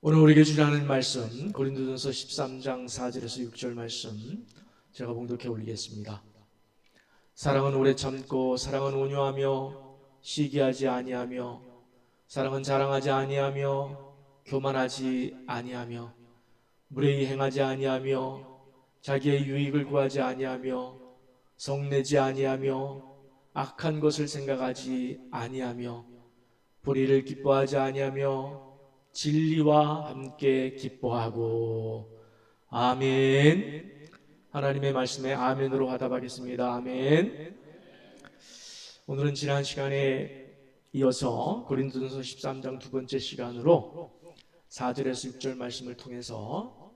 오늘 우리에게 주라는 말씀 고린도전서 13장 4절에서 6절 말씀 제가 봉독해 올리겠습니다. 사랑은 오래 참고 사랑은 온유하며 시기하지 아니하며 사랑은 자랑하지 아니하며 교만하지 아니하며 무례히 행하지 아니하며 자기의 유익을 구하지 아니하며 성내지 아니하며 악한 것을 생각하지 아니하며 불의를 기뻐하지 아니하며 진리와 함께 기뻐하고. 아멘. 하나님의 말씀에 아멘으로 화답하겠습니다. 아멘. 오늘은 지난 시간에 이어서 고린도전서 13장 두 번째 시간으로 4절에서 6절 말씀을 통해서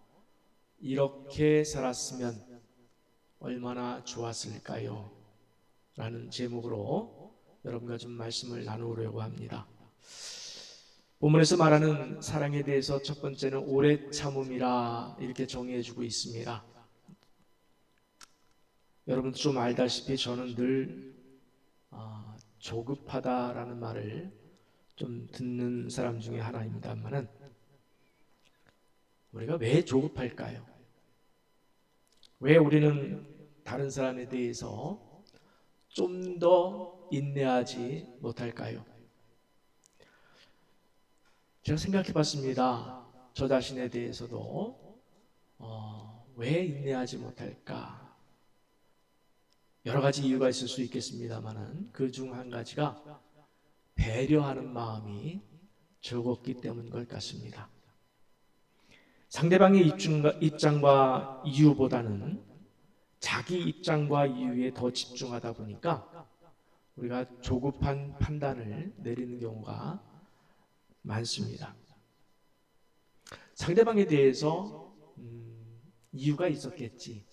이렇게 살았으면 얼마나 좋았을까요? 라는 제목으로 여러분과 좀 말씀을 나누려고 합니다. 본문에서 말하는 사랑에 대해서 첫 번째는 오래 참음이라 이렇게 정의해주고 있습니다. 여러분도 좀 알다시피 저는 늘 조급하다라는 말을 좀 듣는 사람 중에 하나입니다만은, 우리가 왜 조급할까요? 왜 우리는 다른 사람에 대해서 좀 더 인내하지 못할까요? 제가 생각해 봤습니다. 저 자신에 대해서도 왜 인내하지 못할까? 여러 가지 이유가 있을 수 있겠습니다만은 그 중 한 가지가 배려하는 마음이 적었기 때문인 것 같습니다. 상대방의 입장과 이유보다는 자기 입장과 이유에 더 집중하다 보니까 우리가 조급한 판단을 내리는 경우가 많습니다. 상대방에 대해서 이유가 있었겠지,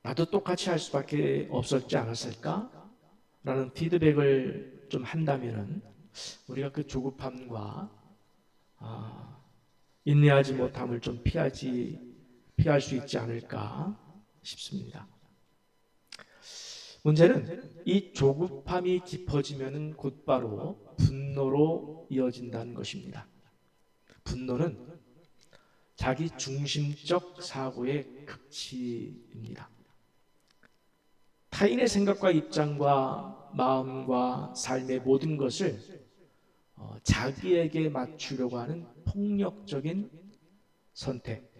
나도 똑같이 할 수밖에 없었지 않았을까? 라는 피드백을 좀 한다면 우리가 그 조급함과 인내하지 못함을 좀 피할 수 있지 않을까 싶습니다. 문제는 이 조급함이 깊어지면 곧바로 분노로 이어진다는 것입니다. 분노는 자기 중심적 사고의 극치입니다. 타인의 생각과 입장과 마음과 삶의 모든 것을 자기에게 맞추려고 하는 폭력적인 선택,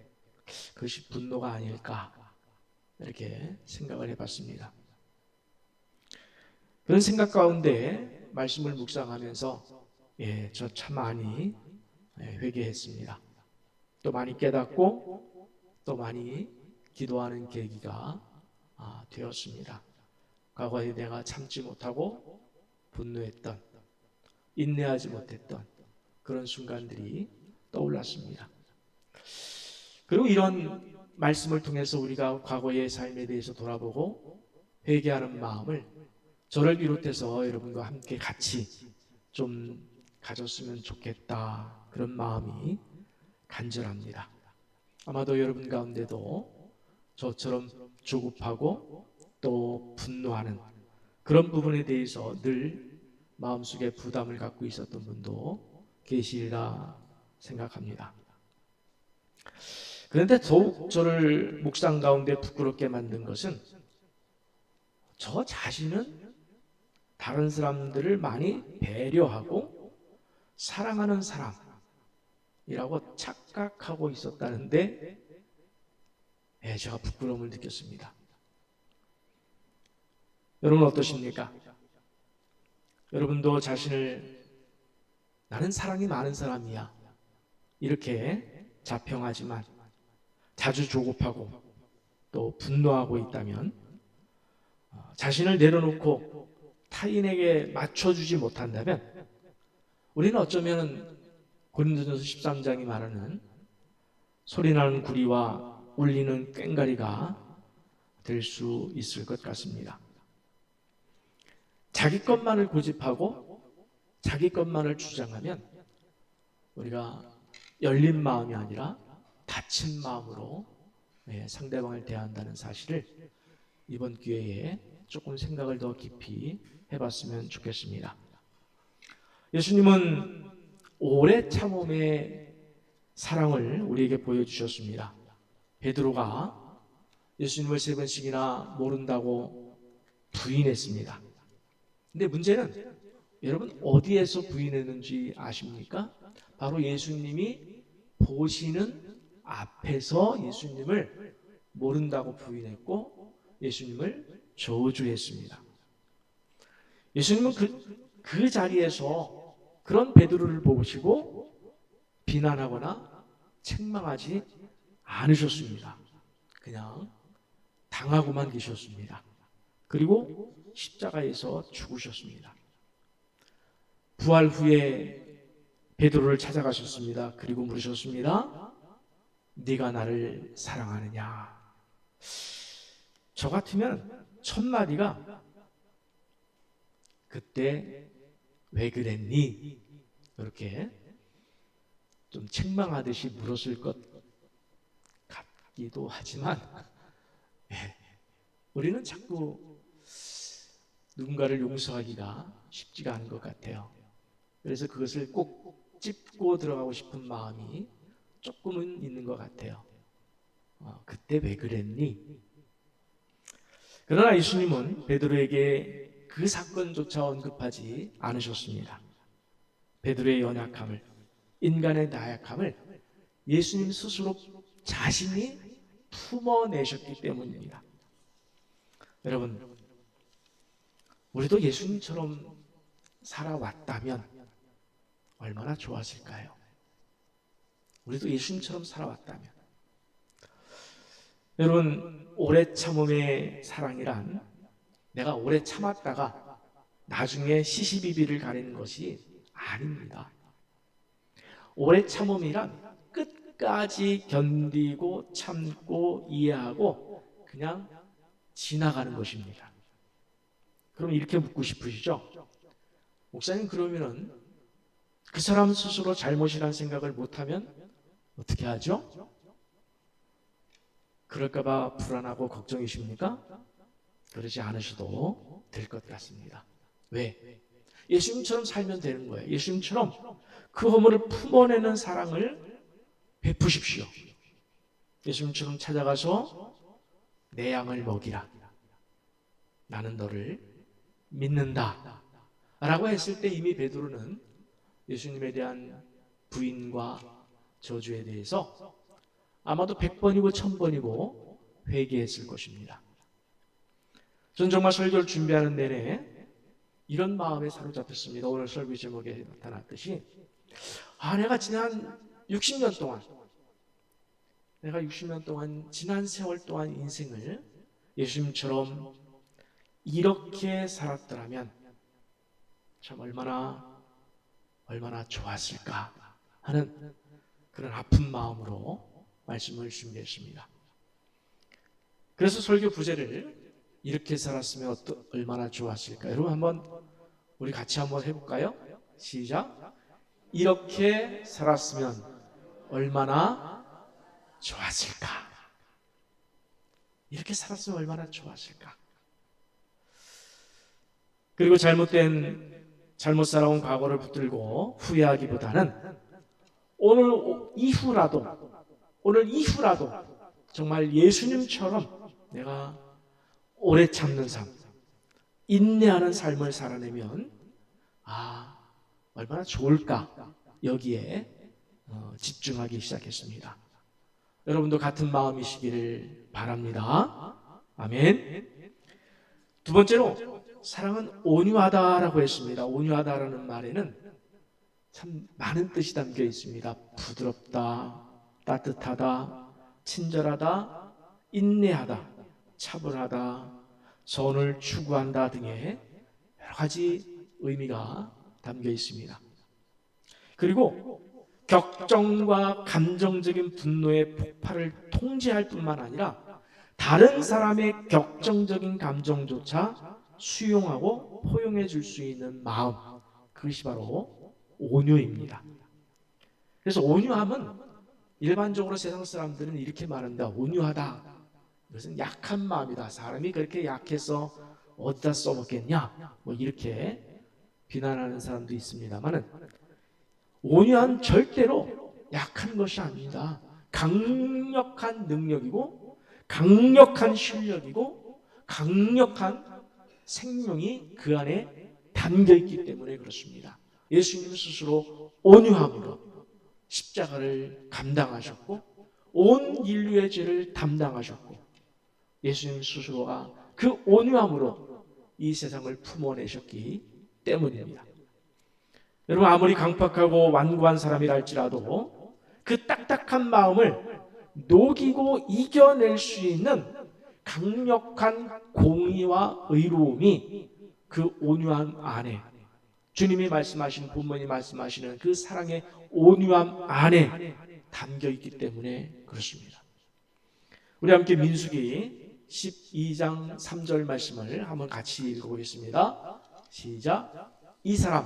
그것이 분노가 아닐까 이렇게 생각을 해봤습니다. 그런 생각 가운데 말씀을 묵상하면서 저 참 많이 회개했습니다. 또 많이 깨닫고 또 많이 기도하는 계기가 되었습니다. 과거에 내가 참지 못하고 분노했던, 인내하지 못했던 그런 순간들이 떠올랐습니다. 그리고 이런 말씀을 통해서 우리가 과거의 삶에 대해서 돌아보고 회개하는 마음을 저를 비롯해서 여러분과 함께 같이 좀 가졌으면 좋겠다, 그런 마음이 간절합니다. 아마도 여러분 가운데도 저처럼 조급하고 또 분노하는 그런 부분에 대해서 늘 마음속에 부담을 갖고 있었던 분도 계시리라 생각합니다. 그런데 더욱 저를 묵상 가운데 부끄럽게 만든 것은 저 자신은 다른 사람들을 많이 배려하고 사랑하는 사람이라고 착각하고 있었다는데 제가 부끄러움을 느꼈습니다. 여러분 어떠십니까? 여러분도 자신을 나는 사랑이 많은 사람이야 이렇게 자평하지만 자주 조급하고 또 분노하고 있다면, 자신을 내려놓고 타인에게 맞춰주지 못한다면 우리는 어쩌면 고린도전서 13장이 말하는 소리나는 구리와 울리는 꽹과리가 될 수 있을 것 같습니다. 자기 것만을 고집하고 자기 것만을 주장하면 우리가 열린 마음이 아니라 닫힌 마음으로 상대방을 대한다는 사실을 이번 기회에 조금 생각을 더 깊이 해봤으면 좋겠습니다. 예수님은 오래 참음의 사랑을 우리에게 보여주셨습니다. 베드로가 예수님을 3번씩이나 모른다고 부인했습니다. 근데 문제는 여러분 어디에서 부인했는지 아십니까? 바로 예수님이 보시는 앞에서 예수님을 모른다고 부인했고 예수님을 저주했습니다. 예수님은 그 자리에서 그런 베드로를 보시고 비난하거나 책망하지 않으셨습니다. 그냥 당하고만 계셨습니다. 그리고 십자가에서 죽으셨습니다. 부활 후에 베드로를 찾아가셨습니다. 그리고 물으셨습니다. 네가 나를 사랑하느냐? 저 같으면 첫 마디가 그때 왜 그랬니? 이렇게 좀 책망하듯이 물었을 것 같기도 하지만 우리는 자꾸 누군가를 용서하기가 쉽지가 않은 것 같아요. 그래서 그것을 꼭 짚고 들어가고 싶은 마음이 조금은 있는 것 같아요. 그때 왜 그랬니? 그러나 예수님은 베드로에게 그 사건조차 언급하지 않으셨습니다. 베드로의 연약함을, 인간의 나약함을 예수님 스스로 자신이 품어내셨기 때문입니다. 여러분, 우리도 예수님처럼 살아왔다면 얼마나 좋았을까요? 우리도 예수님처럼 살아왔다면. 여러분, 오래 참음의 사랑이란 내가 오래 참았다가 나중에 시시비비를 가리는 것이 아닙니다. 오래 참음이란 끝까지 견디고 참고 이해하고 그냥 지나가는 것입니다. 그럼 이렇게 묻고 싶으시죠? 목사님, 그러면은 그 사람 스스로 잘못이라는 생각을 못하면 어떻게 하죠? 그럴까봐 불안하고 걱정이십니까? 그러지 않으셔도 될 것 같습니다. 왜? 예수님처럼 살면 되는 거예요. 예수님처럼 그 허물을 품어내는 사랑을 베푸십시오. 예수님처럼 찾아가서 내 양을 먹이라. 나는 너를 믿는다. 라고 했을 때 이미 베드로는 예수님에 대한 부인과 저주에 대해서 아마도 100번이고 1000번이고 회개했을 것입니다. 저는 정말 설교를 준비하는 내내 이런 마음에 사로잡혔습니다. 오늘 설교 제목에 나타났듯이 내가 지난 60년 동안 지난 세월 동안 인생을 예수님처럼 이렇게 살았더라면 참 얼마나 좋았을까 하는 그런 아픈 마음으로 말씀을 준비했습니다. 그래서 설교 부제를 이렇게 살았으면 얼마나 좋았을까? 여러분 한번 우리 같이 한번 해볼까요? 시작. 이렇게 살았으면 얼마나 좋았을까? 이렇게 살았으면 얼마나 좋았을까? 그리고 잘못 살아온 과거를 붙들고 후회하기보다는 오늘 이후라도 정말 예수님처럼 내가 오래 참는 삶, 인내하는 삶을 살아내면 얼마나 좋을까 여기에 집중하기 시작했습니다. 여러분도 같은 마음이시기를 바랍니다. 아멘. 두 번째로 사랑은 온유하다라고 했습니다. 온유하다라는 말에는 참 많은 뜻이 담겨 있습니다. 부드럽다, 따뜻하다, 친절하다, 인내하다, 차분하다, 선을 추구한다 등의 여러 가지 의미가 담겨 있습니다. 그리고 격정과 감정적인 분노의 폭발을 통제할 뿐만 아니라 다른 사람의 격정적인 감정조차 수용하고 포용해 줄 수 있는 마음, 그것이 바로 온유입니다. 그래서 온유함은 일반적으로 세상 사람들은 이렇게 말합니다. 온유하다. 이것은 약한 마음이다. 사람이 그렇게 약해서 어디다 써먹겠냐? 이렇게 비난하는 사람도 있습니다만은 온유한 절대로 약한 것이 아닙니다. 강력한 능력이고 강력한 실력이고 강력한 생명이 그 안에 담겨 있기 때문에 그렇습니다. 예수님 스스로 온유함으로 십자가를 감당하셨고 온 인류의 죄를 담당하셨고 예수님 스스로가 그 온유함으로 이 세상을 품어내셨기 때문입니다. 여러분, 아무리 강팍하고 완고한 사람이라 할지라도 그 딱딱한 마음을 녹이고 이겨낼 수 있는 강력한 공의와 의로움이 그 온유함 안에, 주님이 말씀하시는, 부모님이 말씀하시는 그 사랑의 온유함 안에 담겨 있기 때문에 그렇습니다. 우리 함께 민수기 12장 3절 말씀을 한번 같이 읽어보겠습니다. 시작. 이 사람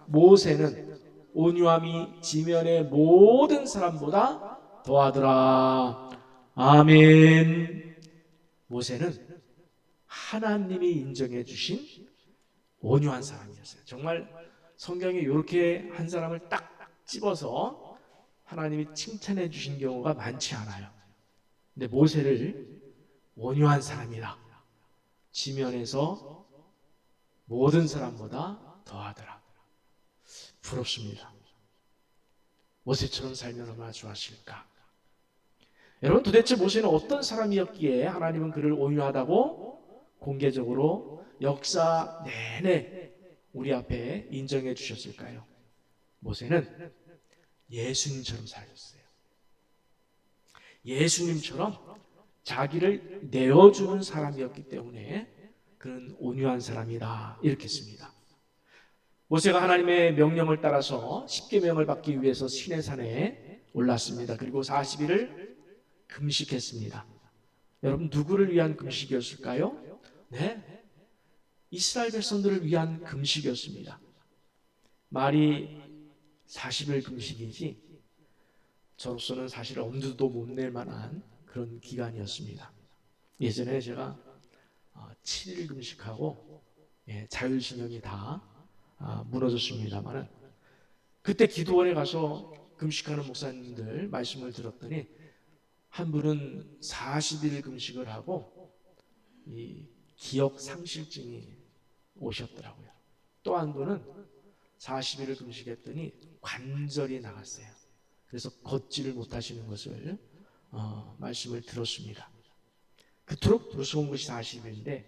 모세는 온유함이 지면의 모든 사람보다 더하더라. 아멘. 모세는 하나님이 인정해 주신 온유한 사람이었어요. 정말 성경에 이렇게 한 사람을 딱 집어서 하나님이 칭찬해 주신 경우가 많지 않아요. 근데 모세를 온유한 사람이라, 지면에서 모든 사람보다 더하더라. 부럽습니다. 모세처럼 살면 얼마나 좋았을까. 여러분, 도대체 모세는 어떤 사람이었기에 하나님은 그를 온유하다고 공개적으로 역사 내내 우리 앞에 인정해 주셨을까요? 모세는 예수님처럼 살았어요. 예수님처럼 자기를 내어주는 사람이었기 때문에 그는 온유한 사람이다, 이렇게 씁니다. 모세가 하나님의 명령을 따라서 십계명을 받기 위해서 시내산에 올랐습니다. 그리고 40일을 금식했습니다. 여러분, 누구를 위한 금식이었을까요? 네, 이스라엘 백성들을 위한 금식이었습니다. 말이 40일 금식이지 저로서는 사실 엄두도 못 낼 만한 그런 기간이었습니다. 예전에 제가 7일 금식하고 자율신경이 다 무너졌습니다만, 그때 기도원에 가서 금식하는 목사님들 말씀을 들었더니 한 분은 40일 금식을 하고 이 기억 상실증이 오셨더라고요. 또 한 분은 40일을 금식했더니 관절이 나갔어요. 그래서 걷지를 못하시는 것을 말씀을 들었습니다. 그토록 무서운 것이 40일인데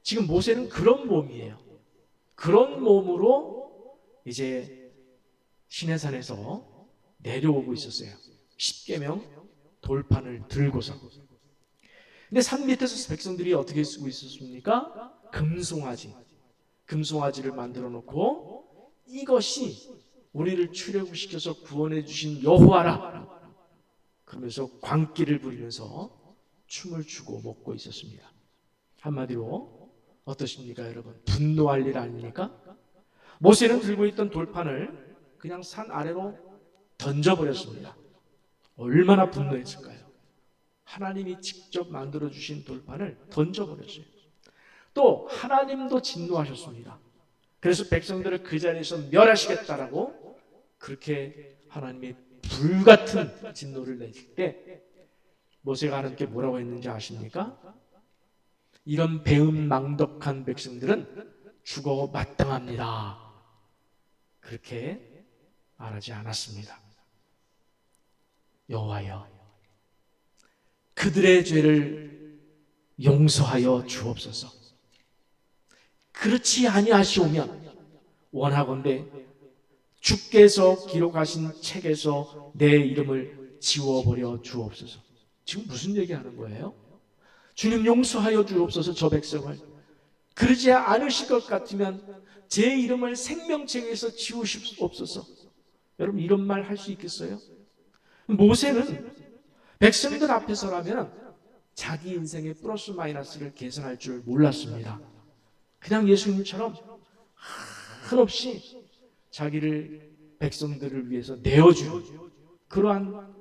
지금 모세는 그런 몸이에요. 그런 몸으로 이제 시내산에서 내려오고 있었어요. 십계명 돌판을 들고서. 근데 산 밑에서 백성들이 어떻게 쓰고 있었습니까? 금송아지를 만들어 놓고 이것이 우리를 출애굽시켜서 구원해 주신 여호와라 그러면서 광기를 부리면서 춤을 추고 먹고 있었습니다. 한마디로 어떠십니까, 여러분? 분노할 일 아닙니까? 모세는 들고 있던 돌판을 그냥 산 아래로 던져버렸습니다. 얼마나 분노했을까요? 하나님이 직접 만들어주신 돌판을 던져버렸어요. 또 하나님도 진노하셨습니다. 그래서 백성들을 그 자리에서 멸하시겠다라고 그렇게 하나님이 불같은 진노를 내실 때 모세가 하나님께 뭐라고 했는지 아십니까? 이런 배은망덕한 백성들은 죽어 마땅합니다. 그렇게 말하지 않았습니다. 여호와여, 그들의 죄를 용서하여 주옵소서. 그렇지 아니하시오면 원하건대 주께서 기록하신 책에서 내 이름을 지워버려 주옵소서. 지금 무슨 얘기하는 거예요? 주님, 용서하여 주옵소서. 저 백성을 그러지 않으실 것 같으면 제 이름을 생명책에서 지우시옵소서. 여러분, 이런 말 할 수 있겠어요? 모세는 백성들 앞에서라면 자기 인생의 플러스 마이너스를 계산할 줄 몰랐습니다. 그냥 예수님처럼 한없이 자기를 백성들을 위해서 내어주는 그러한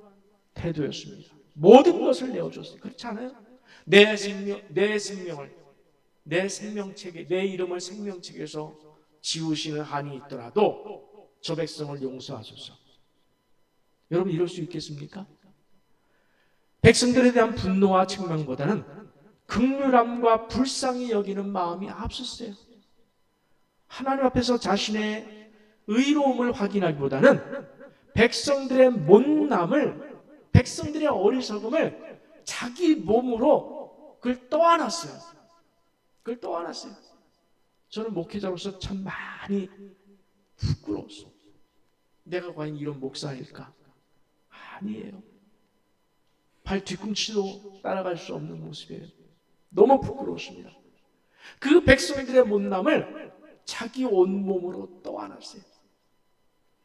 태도였습니다. 모든 것을 내어줬어요. 그렇지 않아요? 내 생명을, 내 생명책에, 내 이름을 생명책에서 지우시는 한이 있더라도 저 백성을 용서하소서. 여러분 이럴 수 있겠습니까? 백성들에 대한 분노와 책망보다는 긍휼함과 불쌍히 여기는 마음이 앞섰어요. 하나님 앞에서 자신의 의로움을 확인하기보다는 백성들의 못남을, 백성들의 어리석음을 자기 몸으로 그걸 떠안았어요. 그걸 떠안았어요. 저는 목회자로서 참 많이 부끄러웠어요. 내가 과연 이런 목사일까? 아니에요. 발 뒤꿈치도 따라갈 수 없는 모습이에요. 너무 부끄러웠습니다. 그 백성들의 못남을 자기 온몸으로 떠안았어요.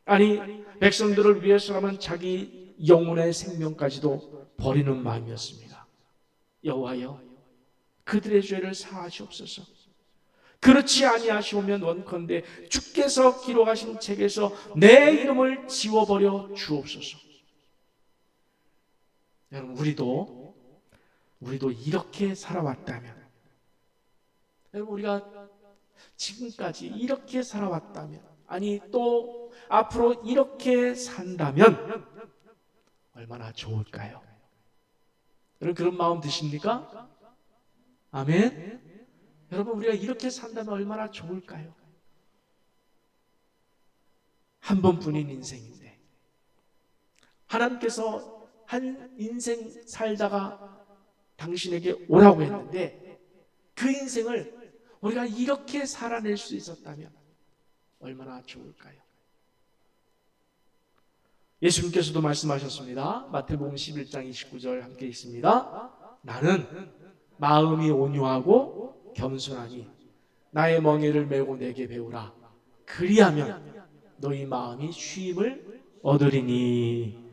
아니, 백성들을 위해서라면 자기 영혼의 생명까지도 버리는 마음이었습니다. 여호와여, 그들의 죄를 사하시옵소서. 그렇지 아니하시오면 원컨대 주께서 기록하신 책에서 내 이름을 지워버려 주옵소서. 여러분, 우리도 이렇게 살아왔다면, 여러분, 우리가 지금까지 이렇게 살아왔다면, 아니 또 앞으로 이렇게 산다면 얼마나 좋을까요? 여러분, 그런 마음 드십니까? 아멘. 여러분, 우리가 이렇게 산다면 얼마나 좋을까요? 한 번뿐인 인생인데 하나님께서 한 인생 살다가 당신에게 오라고 했는데 그 인생을 우리가 이렇게 살아낼 수 있었다면 얼마나 좋을까요? 예수님께서도 말씀하셨습니다. 마태복음 11장 29절 함께 있습니다. 나는 마음이 온유하고 겸손하니 나의 멍에를 메고 내게 배우라. 그리하면 너희 마음이 쉼을 얻으리니.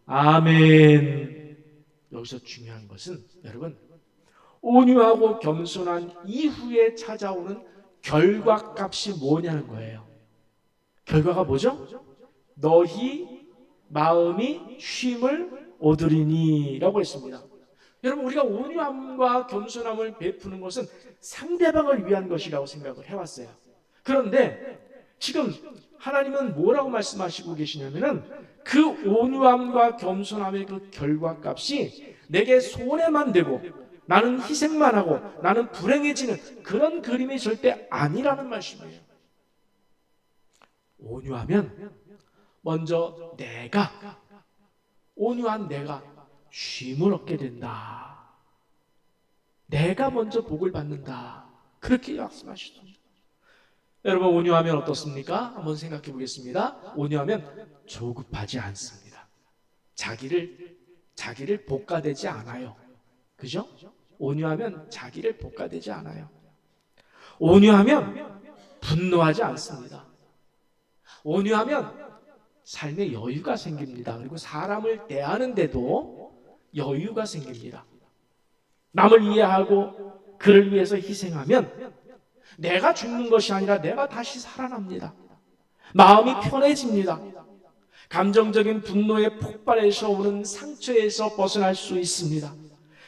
아멘. 여기서 중요한 것은 여러분, 온유하고 겸손한 이후에 찾아오는 결과값이 뭐냐는 거예요. 결과가 뭐죠? 너희 마음이 쉼을 얻으리니 라고 했습니다. 여러분, 우리가 온유함과 겸손함을 베푸는 것은 상대방을 위한 것이라고 생각을 해왔어요. 그런데 지금 하나님은 뭐라고 말씀하시고 계시냐면은 그 온유함과 겸손함의 그 결과값이 내게 손해만 되고 나는 희생만 하고 나는 불행해지는 그런 그림이 절대 아니라는 말씀이에요. 온유하면 먼저 온유한 내가 쉼을 얻게 된다. 내가 먼저 복을 받는다. 그렇게 말씀하시죠. 여러분, 온유하면 어떻습니까? 한번 생각해 보겠습니다. 온유하면 조급하지 않습니다. 자기를 볶아대지 않아요. 그죠? 온유하면 자기를 볶아대지 않아요. 온유하면 분노하지 않습니다. 온유하면 삶에 여유가 생깁니다. 그리고 사람을 대하는데도 여유가 생깁니다. 남을 이해하고 그를 위해서 희생하면 내가 죽는 것이 아니라 내가 다시 살아납니다. 마음이 편해집니다. 감정적인 분노의 폭발에서 오는 상처에서 벗어날 수 있습니다.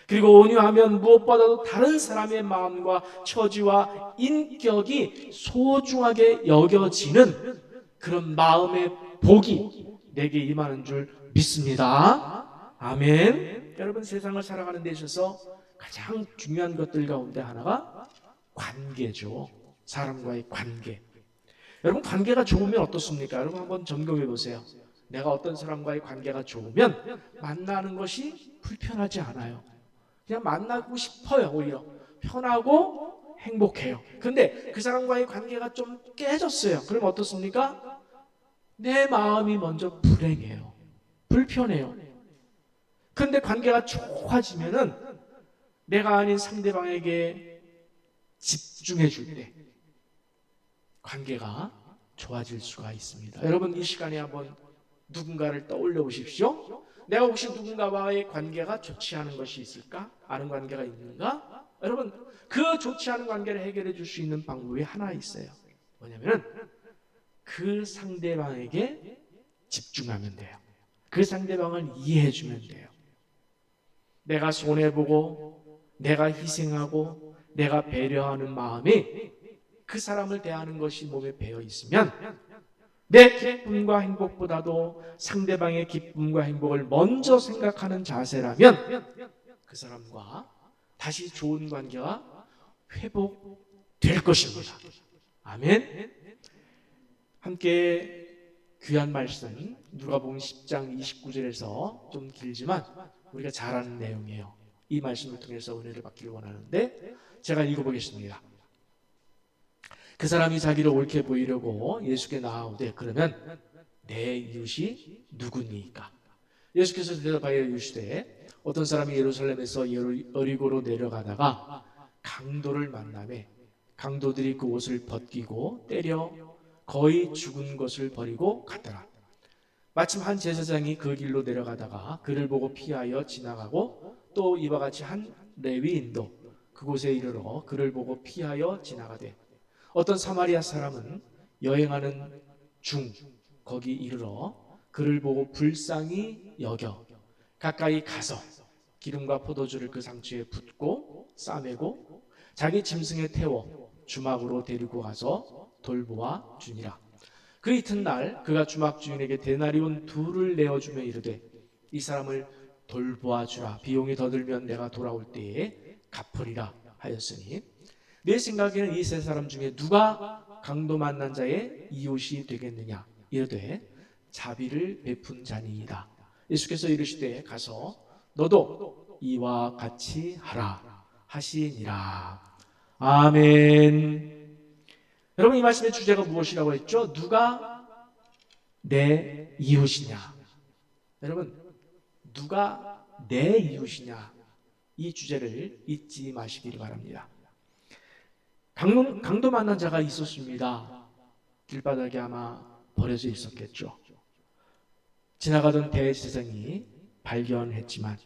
그리고 온유하면 무엇보다도 다른 사람의 마음과 처지와 인격이 소중하게 여겨지는 그런 마음의 복이 내게 임하는 줄 믿습니다. 아멘. 여러분, 세상을 살아가는 데 있어서 가장 중요한 것들 가운데 하나가 관계죠. 사람과의 관계. 여러분, 관계가 좋으면 어떻습니까? 여러분, 한번 점검해 보세요. 내가 어떤 사람과의 관계가 좋으면 만나는 것이 불편하지 않아요. 그냥 만나고 싶어요. 오히려 편하고 행복해요. 그런데 그 사람과의 관계가 좀 깨졌어요. 그럼 어떻습니까? 내 마음이 먼저 불행해요. 불편해요. 그런데 관계가 좋아지면은 내가 아닌 상대방에게 집중해 줄 때 관계가 좋아질 수가 있습니다. 여러분, 이 시간에 한번 누군가를 떠올려 보십시오. 내가 혹시 누군가와의 관계가 좋지 않은 것이 있을까? 아는 관계가 있는가? 여러분, 그 좋지 않은 관계를 해결해 줄 수 있는 방법이 하나 있어요. 뭐냐면은 그 상대방에게 집중하면 돼요. 그 상대방을 이해해 주면 돼요. 내가 손해보고 내가 희생하고 내가 배려하는 마음이 그 사람을 대하는 것이 몸에 배어 있으면 내 기쁨과 행복보다도 상대방의 기쁨과 행복을 먼저 생각하는 자세라면 그 사람과 다시 좋은 관계가 회복될 것입니다. 아멘. 함께 귀한 말씀 누가복음 10장 29절에서 좀 길지만 우리가 잘 아는 내용이에요. 이 말씀을 통해서 은혜를 받기를 원하는데 제가 읽어보겠습니다. 그 사람이 자기를 옳게 보이려고 예수께 나아오되 그러면 내 이웃이 누구니까? 예수께서 대답하여 이르시되 어떤 사람이 예루살렘에서 여리고로 내려가다가 강도를 만나매 강도들이 그 옷을 벗기고 때려 거의 죽은 것을 버리고 갔더라. 마침 한 제사장이 그 길로 내려가다가 그를 보고 피하여 지나가고 또 이와 같이 한 레위인도 그곳에 이르러 그를 보고 피하여 지나가되 어떤 사마리아 사람은 여행하는 중 거기 이르러 그를 보고 불쌍히 여겨 가까이 가서 기름과 포도주를 그 상추에 붓고 싸매고 자기 짐승에 태워 주막으로 데리고 가서 돌보아 주니라. 그 이튿날 그가 주막 주인에게 데나리온 둘을 내어주며 이르되 이 사람을 돌보아 주라. 비용이 더 들면 내가 돌아올 때에 갚으리라 하였으니 내 생각에는 이 세 사람 중에 누가 강도 만난 자의 이웃이 되겠느냐? 이르되 자비를 베푼 자니이다. 예수께서 이르시되 가서 너도 이와 같이 하라 하시니라. 아멘. 여러분 이 말씀의 주제가 무엇이라고 했죠? 누가 내 이웃이냐? 여러분 누가 내 이웃이냐? 이 주제를 잊지 마시기를 바랍니다. 강도 만난 자가 있었습니다. 길바닥에 아마 버려져 있었겠죠. 지나가던 대제사장이 발견했지만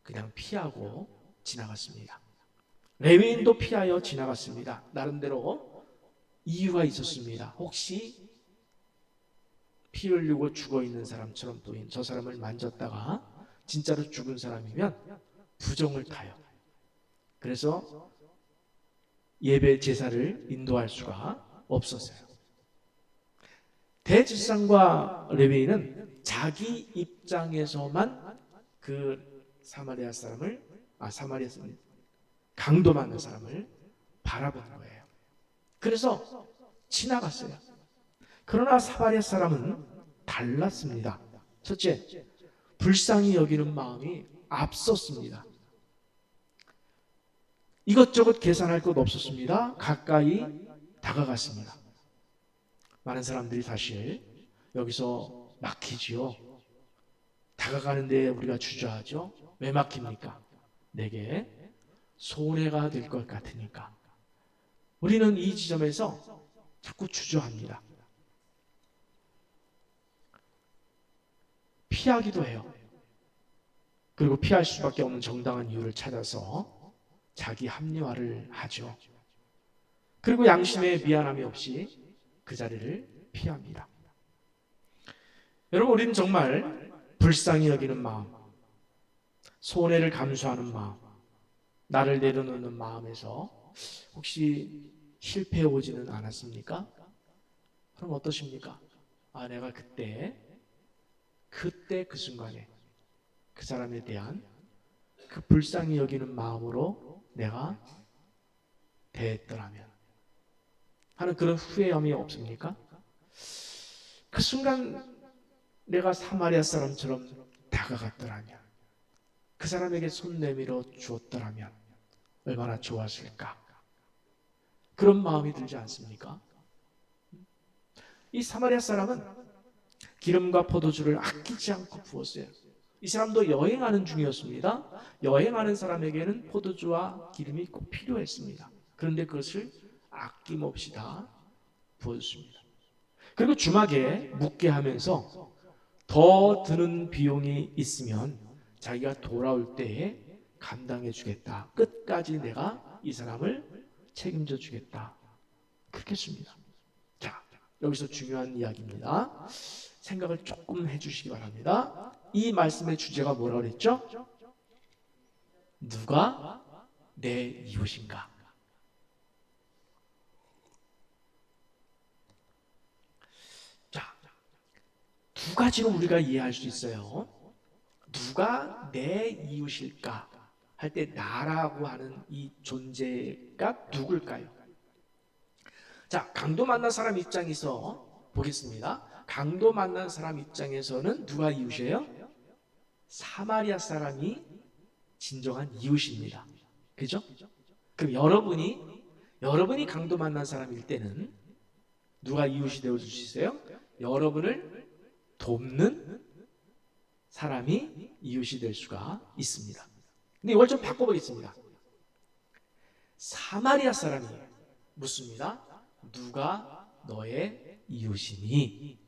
그냥 피하고 지나갔습니다. 레위인도 피하여 지나갔습니다. 나름대로 이유가 있었습니다. 혹시 피 흘리고 죽어있는 사람처럼 보인 저 사람을 만졌다가 진짜로 죽은 사람이면 부정을 타요. 그래서 예배 제사를 인도할 수가 없었어요. 대제사장과 레위인은 자기 입장에서만 그 사마리아 사람을 강도 만난 사람을 바라본 거예요. 그래서 지나갔어요. 그러나 사마리아 사람은 달랐습니다. 첫째, 불쌍히 여기는 마음이 앞섰습니다. 이것저것 계산할 것 없었습니다. 가까이 다가갔습니다. 많은 사람들이 사실 여기서 막히지요. 다가가는데 우리가 주저하죠. 왜 막힙니까? 내게 손해가 될 것 같으니까. 우리는 이 지점에서 자꾸 주저합니다. 피하기도 해요. 그리고 피할 수밖에 없는 정당한 이유를 찾아서 자기 합리화를 하죠. 그리고 양심에 미안함이 없이 그 자리를 피합니다. 여러분, 우리는 정말 불쌍히 여기는 마음, 손해를 감수하는 마음, 나를 내려놓는 마음에서 혹시 실패해 오지는 않았습니까? 그럼 어떠십니까? 내가 그때 그 순간에 그 사람에 대한 그 불쌍히 여기는 마음으로 내가 대했더라면 하는 그런 후회함이 없습니까? 그 순간 내가 사마리아 사람처럼 다가갔더라면, 그 사람에게 손 내밀어 주었더라면 얼마나 좋았을까? 그런 마음이 들지 않습니까? 이 사마리아 사람은 기름과 포도주를 아끼지 않고 부었어요. 이 사람도 여행하는 중이었습니다. 여행하는 사람에게는 포도주와 기름이 꼭 필요했습니다. 그런데 그것을 아낌없이 다 부어줬습니다. 그리고 주막에 묵게 하면서 더 드는 비용이 있으면 자기가 돌아올 때에 감당해 주겠다. 끝까지 내가 이 사람을 책임져 주겠다. 그렇게 했습니다. 자, 여기서 중요한 이야기입니다. 생각을 조금 해주시기 바랍니다. 이 말씀의 주제가 뭐라고 그랬죠? 누가 내 이웃인가? 두 가지로 우리가 이해할 수 있어요. 누가 내 이웃일까 할 때 나라고 하는 이 존재가 누굴까요? 자, 강도 만난 사람 입장에서 보겠습니다. 강도 만난 사람 입장에서는 누가 이웃이에요? 사마리아 사람이 진정한 이웃입니다. 그죠? 그럼 여러분이 강도 만난 사람일 때는 누가 이웃이 되어줄 수 있어요? 여러분을 돕는 사람이 이웃이 될 수가 있습니다. 근데 이걸 좀 바꿔보겠습니다. 사마리아 사람이 묻습니다. 누가 너의 이웃이니?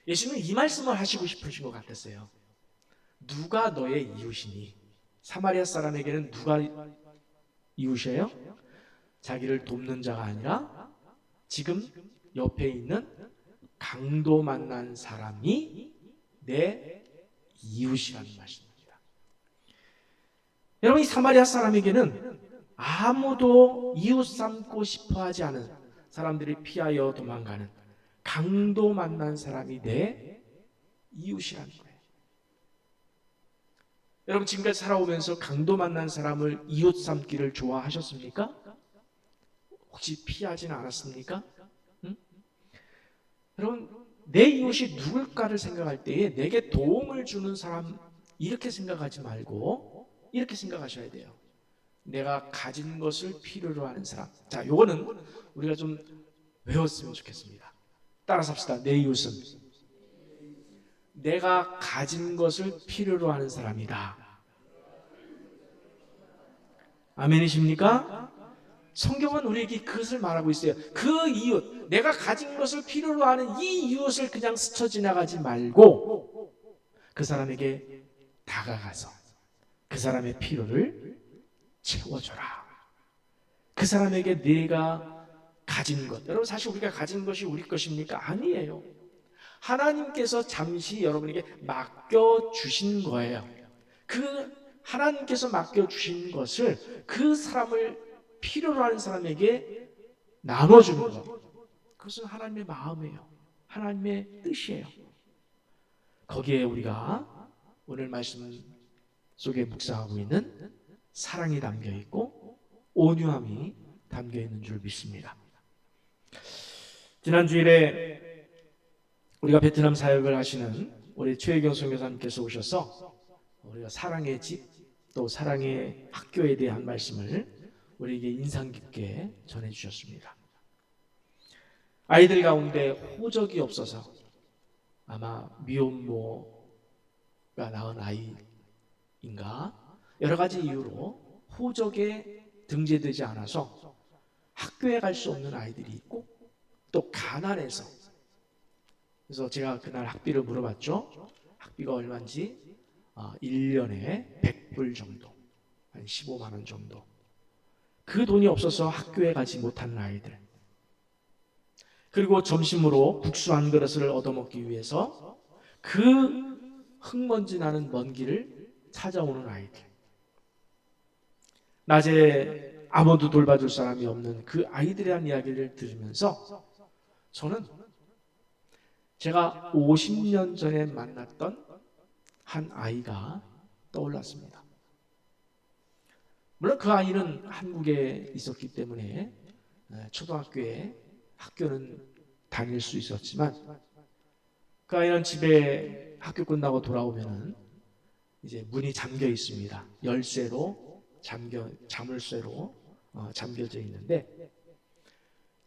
예수님은 이 말씀을 하시고 싶으신 것 같았어요. 누가 너의 이웃이니? 사마리아 사람에게는 누가 이웃이에요? 자기를 돕는 자가 아니라 지금 옆에 있는 강도 만난 사람이 내 이웃이라는 말씀입니다. 여러분, 이 사마리아 사람에게는 아무도 이웃 삼고 싶어 하지 않은 사람들이 피하여 도망가는 강도 만난 사람이 내 이웃이라는 거예요. 여러분, 지금까지 살아오면서 강도 만난 사람을 이웃 삼기를 좋아하셨습니까? 혹시 피하지는 않았습니까? 응? 여러분, 내 이웃이 누굴까를 생각할 때에 내게 도움을 주는 사람 이렇게 생각하지 말고 이렇게 생각하셔야 돼요. 내가 가진 것을 필요로 하는 사람. 자, 요거는 우리가 좀 외웠으면 좋겠습니다. 따라서 합시다. 내 이웃은 내가 가진 것을 필요로 하는 사람이다. 아멘이십니까? 성경은 우리에게 그것을 말하고 있어요. 그 이웃, 내가 가진 것을 필요로 하는 이 이웃을 그냥 스쳐 지나가지 말고 그 사람에게 다가가서 그 사람의 필요를 채워줘라. 그 사람에게 내가 가진 것, 여러분 사실 우리가 가진 것이 우리 것입니까? 아니에요. 하나님께서 잠시 여러분에게 맡겨주신 거예요. 그 하나님께서 맡겨주신 것을 그 사람을 필요로 하는 사람에게 나눠주는 것, 그것은 하나님의 마음이에요. 하나님의 뜻이에요. 거기에 우리가 오늘 말씀 속에 묵상하고 있는 사랑이 담겨있고 온유함이 담겨있는 줄 믿습니다. 지난 주일에 우리가 베트남 사역을 하시는 우리 최혜경 선교사님께서 오셔서 우리가 사랑의 집, 또 사랑의 학교에 대한 말씀을 우리에게 인상 깊게 전해주셨습니다. 아이들 가운데 호적이 없어서 아마 미혼모가 낳은 아이인가 여러 가지 이유로 호적에 등재되지 않아서 학교에 갈 수 없는 아이들이 있고 또 가난해서, 그래서 제가 그날 학비를 물어봤죠. 학비가 얼마인지 1년에 100불 정도, 한 15만 원 정도. 그 돈이 없어서 학교에 가지 못하는 아이들, 그리고 점심으로 국수 한 그릇을 얻어먹기 위해서 그 흙먼지 나는 먼 길을 찾아오는 아이들, 낮에 아무도 돌봐줄 사람이 없는 그 아이들에 대한 이야기를 들으면서 저는 제가 50년 전에 만났던 한 아이가 떠올랐습니다. 물론 그 아이는 한국에 있었기 때문에 초등학교에 학교는 다닐 수 있었지만 그 아이는 집에 학교 끝나고 돌아오면은 이제 문이 잠겨 있습니다. 열쇠로 자물쇠로 잠겨져 있는데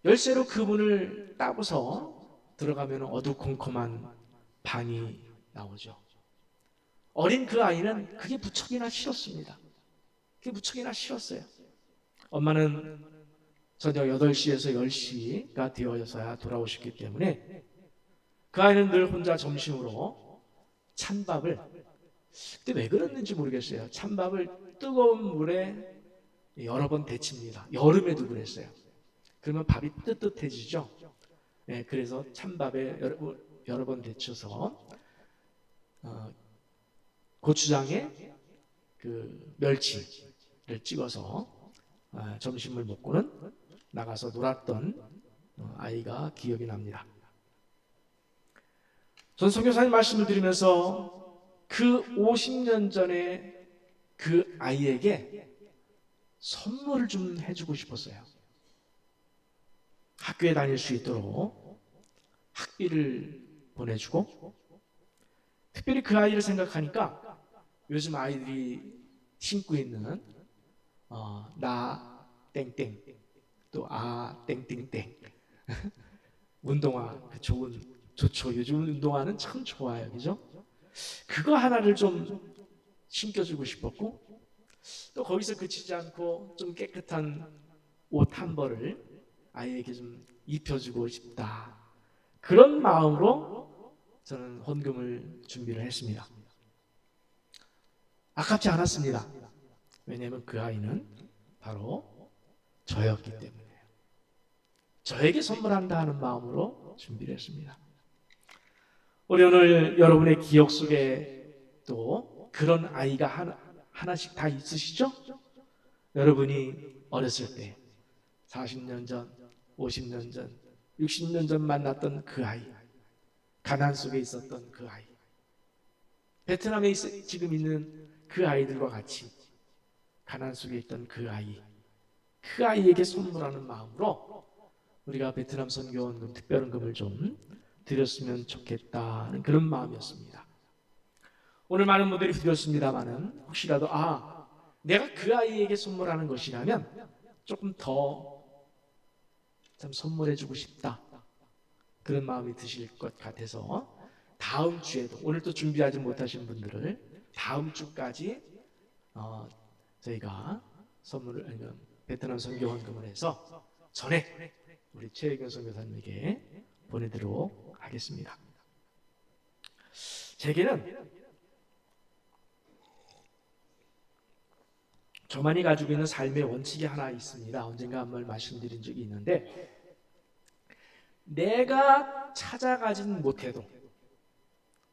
열쇠로 그 문을 따고서 들어가면 어두컴컴한 방이 나오죠. 어린 그 아이는 그게 무척이나 싫었습니다. 그게 무척이나 싫었어요. 엄마는 저녁 8시에서 10시가 되어서야 돌아오셨기 때문에 그 아이는 늘 혼자 점심으로 찬밥을, 그때 왜 그랬는지 모르겠어요. 찬밥을 뜨거운 물에 여러 번 데칩니다. 여름에도 그랬어요. 그러면 밥이 뜨뜻해지죠. 네, 그래서 찬밥에 여러 번 데쳐서 고추장에 그 멸치를 찍어서 점심을 먹고는 나가서 놀았던 아이가 기억이 납니다. 전 선교사님 말씀을 드리면서 그 50년 전에 그 아이에게 선물을 좀 해주고 싶었어요. 학교에 다닐 수 있도록 학비를 보내주고, 특별히 그 아이를 생각하니까 요즘 아이들이 신고 있는 나 땡땡 또 땡땡땡 운동화 좋죠. 요즘 운동화는 참 좋아요, 그죠? 그거 하나를 좀 신겨주고 싶었고, 또 거기서 그치지 않고 좀 깨끗한 옷 한 벌을 아이에게 좀 입혀주고 싶다. 그런 마음으로 저는 헌금을 준비를 했습니다. 아깝지 않았습니다. 왜냐하면 그 아이는 바로 저였기 때문에요. 저에게 선물한다 하는 마음으로 준비를 했습니다. 우리 오늘 여러분의 기억 속에 또 그런 아이가 하나씩 다 있으시죠? 여러분이 어렸을 때 40년 전, 50년 전, 60년 전 만났던 그 아이, 가난 속에 있었던 그 아이, 베트남에 지금 있는 그 아이들과 같이 가난 속에 있던 그 아이에게 선물하는 마음으로 우리가 베트남 선교원금 특별헌금을 좀 드렸으면 좋겠다는 그런 마음이었습니다. 오늘 많은 분들이 드렸습니다마는 혹시라도 내가 그 아이에게 선물하는 것이라면 조금 더 참 선물해주고 싶다, 그런 마음이 드실 것 같아서 다음 주에도, 오늘 또 준비하지 못하신 분들을 다음 주까지 저희가 선물을 베트남 선교헌금을 해서 전에 우리 최혜경 선교사님에게 보내드리도록 하겠습니다. 제게는 저만이 가지고 있는 삶의 원칙이 하나 있습니다. 언젠가 한번 말씀드린 적이 있는데, 내가 찾아가진 못해도,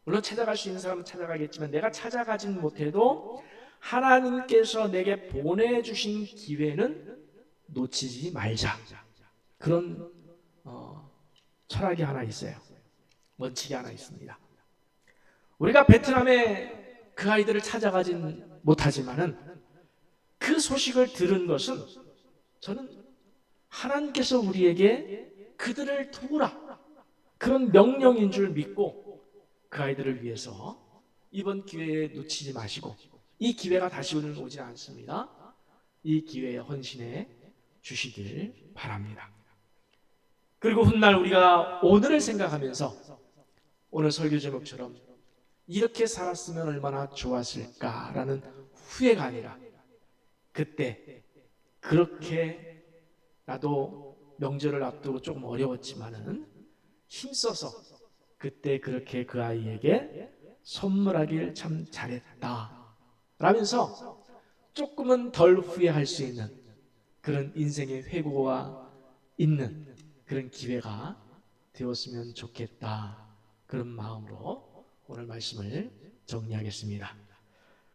물론 찾아갈 수 있는 사람은 찾아가겠지만 내가 찾아가진 못해도 하나님께서 내게 보내주신 기회는 놓치지 말자, 그런 철학이 하나 있어요. 원칙이 하나 있습니다. 우리가 베트남에 그 아이들을 찾아가진 못하지만은 그 소식을 들은 것은 저는 하나님께서 우리에게 그들을 도우라, 그런 명령인 줄 믿고 그 아이들을 위해서 이번 기회에 놓치지 마시고, 이 기회가 다시는 오지 않습니다. 이 기회에 헌신해 주시길 바랍니다. 그리고 훗날 우리가 오늘을 생각하면서 오늘 설교 제목처럼 이렇게 살았으면 얼마나 좋았을까라는 후회가 아니라, 그때 그렇게 나도 명절을 앞두고 조금 어려웠지만은 힘써서 그때 그렇게 그 아이에게 선물하길 참 잘했다 라면서 조금은 덜 후회할 수 있는 그런 인생의 회고가 있는 그런 기회가 되었으면 좋겠다, 그런 마음으로 오늘 말씀을 정리하겠습니다.